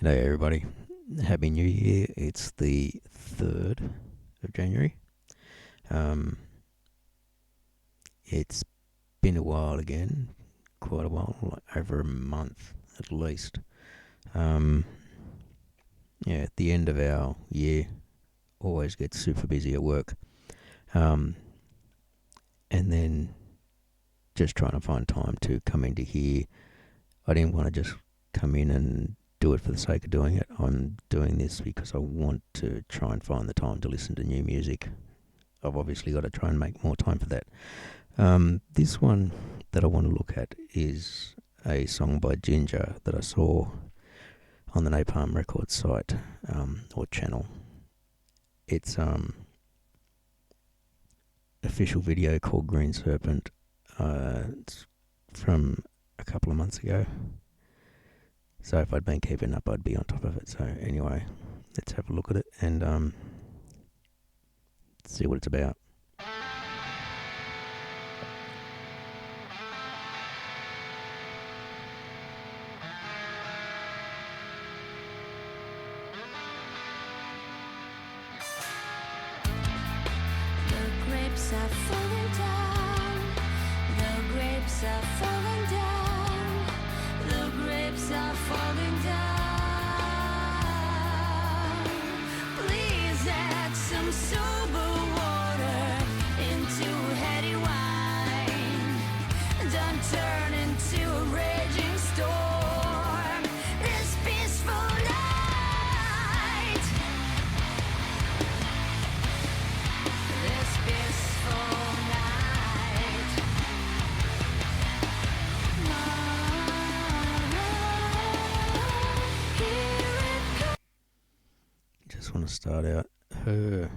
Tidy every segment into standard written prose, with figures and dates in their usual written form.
G'day everybody. Happy New Year. It's the 3rd of January. It's been a while again, quite a while, like over a month at least. At the end of our year, always get super busy at work. And then just trying to find time to come into here. I didn't want to just come in and do it for the sake of doing it. I'm doing this because I want to try and find the time to listen to new music. I've obviously got to try and make more time for that. This one that I want to look at is a song by Jinjer that I saw on the Napalm Records site or channel. It's official video called Green Serpent. It's from a couple of months ago. So if I'd been keeping up, I'd be on top of it. So anyway, let's have a look at it and see what it's about. The grapes are falling down. The grapes are falling down. The grapes are falling down. Please add some sober water into heady wine. Don't turn into a raging storm. This peaceful night. This peaceful night. Here it comes. Just want to start out. Her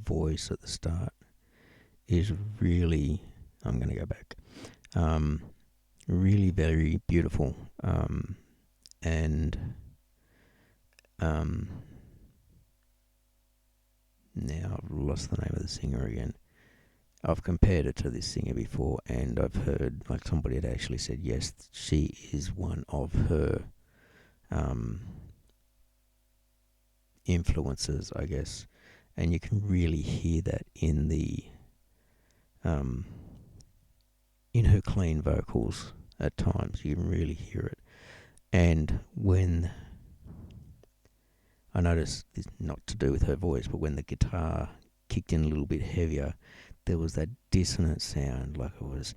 voice at the start is really, I'm going to go back, really very beautiful. And now I've lost the name of the singer again. I've compared it to this singer before, and I've heard like somebody had actually said yes, she is one of her influences, I guess, and you can really hear that in the in her clean vocals at times. You can really hear it, and when I noticed this, not to do with her voice, but when the guitar kicked in a little bit heavier, there was that dissonant sound, like it was.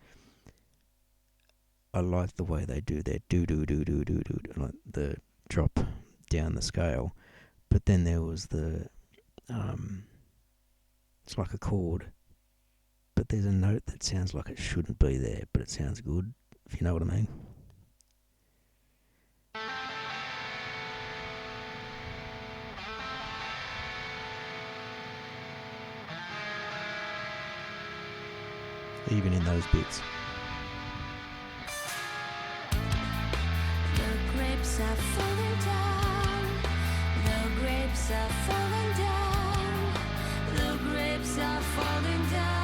I like the way they do their do do do do do do, like the drop down the scale, but then there was the it's like a chord, but there's a note that sounds like it shouldn't be there, but it sounds good, if you know what I mean. Even in those bits. The grapes are falling down. The grapes are falling down. The grapes are falling down.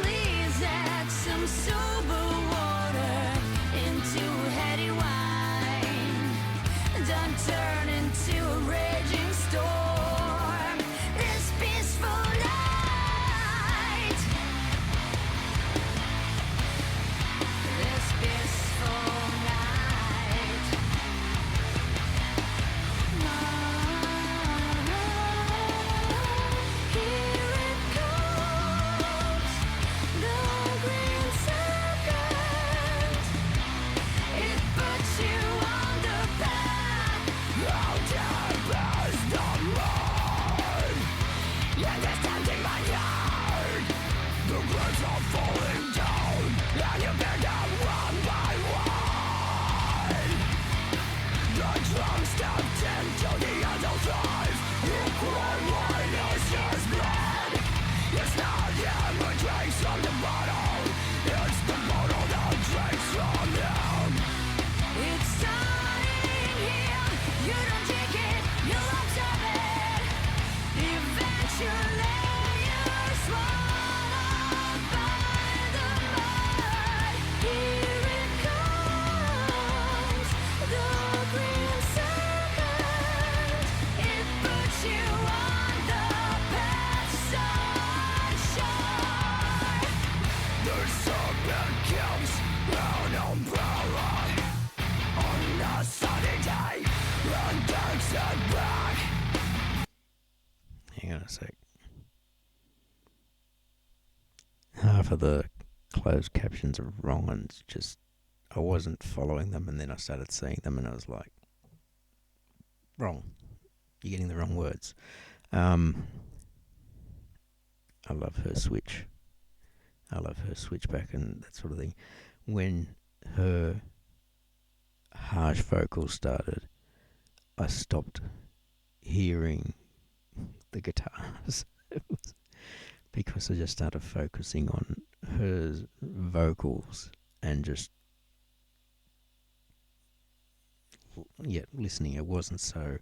Please add some sober water into heady wine. Don't turn into a raging storm. This peaceful night. This peaceful half of the closed captions are wrong, and just I wasn't following them, and then I started seeing them, and I was like, wrong. You're getting the wrong words. I love her switch. I love her switchback and that sort of thing. When her harsh vocals started, I stopped hearing the guitars because I just started focusing on her vocals and just listening. It wasn't so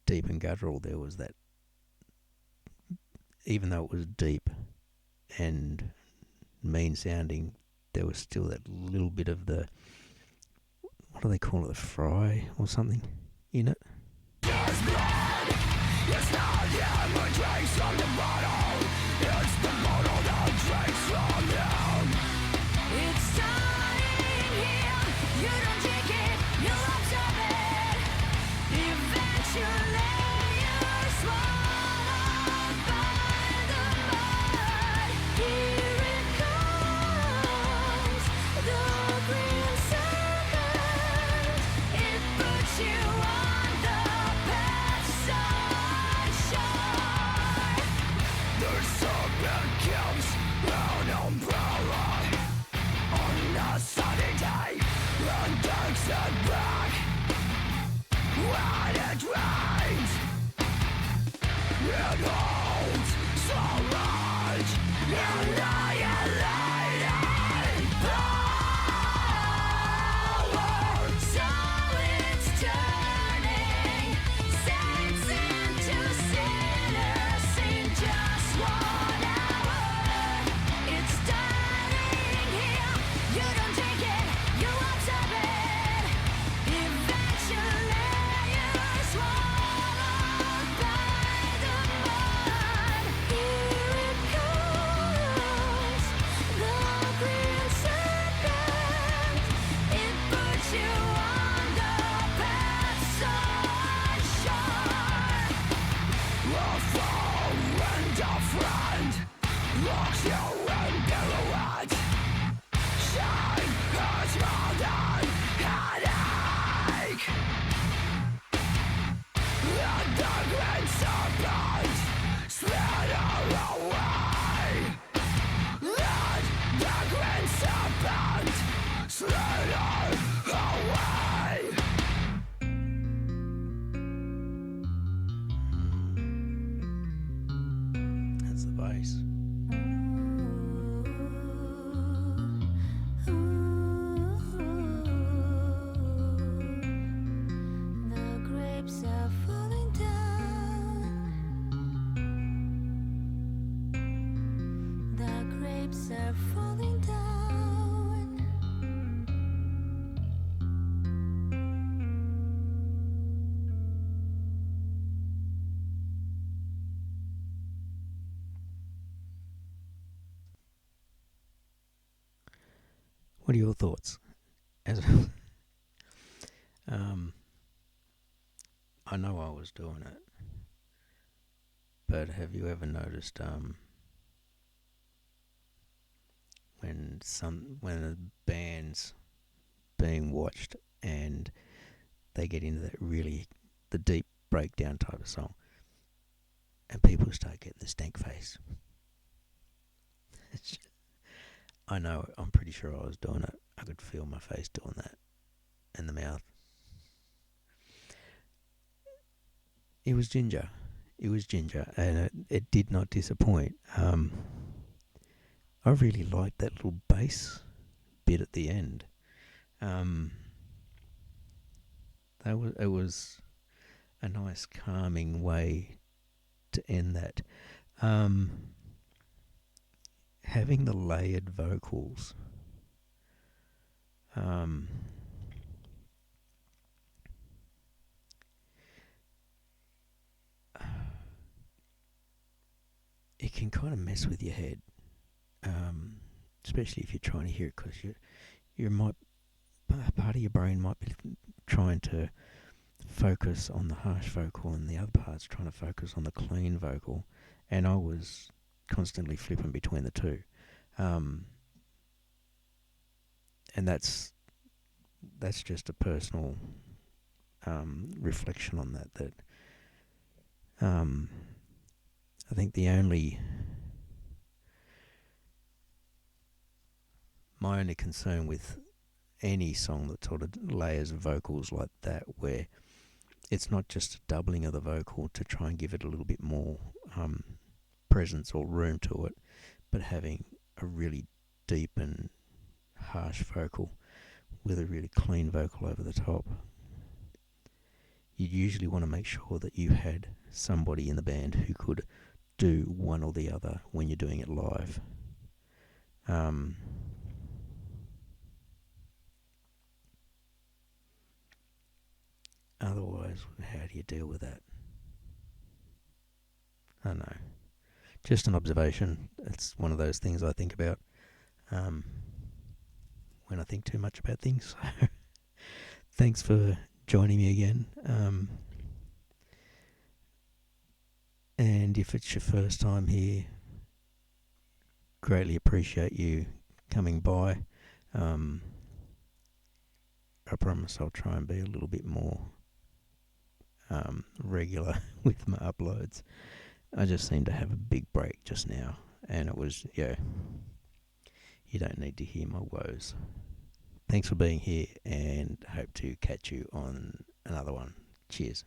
deep and guttural. There was that, even though it was deep and mean sounding, there was still that little bit of the, what do they call it, the fry or something in it. It's blood, it's not him who drinks from the bottle. It's the bottle that drinks from him. It's starting here. You don't drink it, you absorb it. Eventually you're swallowed by the mud. Here it comes, the green serpent. It puts you on the path sunshine. The serpent kills an umbrella on a sunny day and takes it back when it rains. It holds so much annihilating power. So it's turning saints into sinners in just 1 hour. It's starting here. You don't drink it, you absorb it. Eventually you're swallowed by the mud. Here it comes, the green serpent. It puts you on the path sunshine. A foe and a friend locks you in pirouette. Shine has round and headache. And the green serpent slither away. Let the green serpent slither away. That's the bass. The grapes are falling down. The grapes are falling down. What are your thoughts? As I know I was doing it, but have you ever noticed when a band's being watched and they get into that really the deep breakdown type of song, and people start getting the stank face? I know, I'm pretty sure I was doing it. I could feel my face doing that, and the mouth. It was Jinjer. And it did not disappoint. I really liked that little bass bit at the end. It was a nice calming way to end that. Having the layered vocals, it can kind of mess with your head, especially if you're trying to hear it, because part of your brain might be trying to focus on the harsh vocal, and the other part's trying to focus on the clean vocal, and I was constantly flipping between the two. Um, and that's just a personal reflection on that. That um, I think my only concern with any song that sort of layers vocals like that, where it's not just a doubling of the vocal to try and give it a little bit more um, presence or room to it, but having a really deep and harsh vocal with a really clean vocal over the top. You'd usually want to make sure that you had somebody in the band who could do one or the other when you're doing it live. Otherwise, how do you deal with that? I don't know. Just an observation. It's one of those things I think about um, when I think too much about things. Thanks for joining me again. And if it's your first time here, greatly appreciate you coming by. I promise I'll try and be a little bit more regular with my uploads. I just seem to have a big break just now, and it was, you don't need to hear my woes. Thanks for being here, and hope to catch you on another one. Cheers.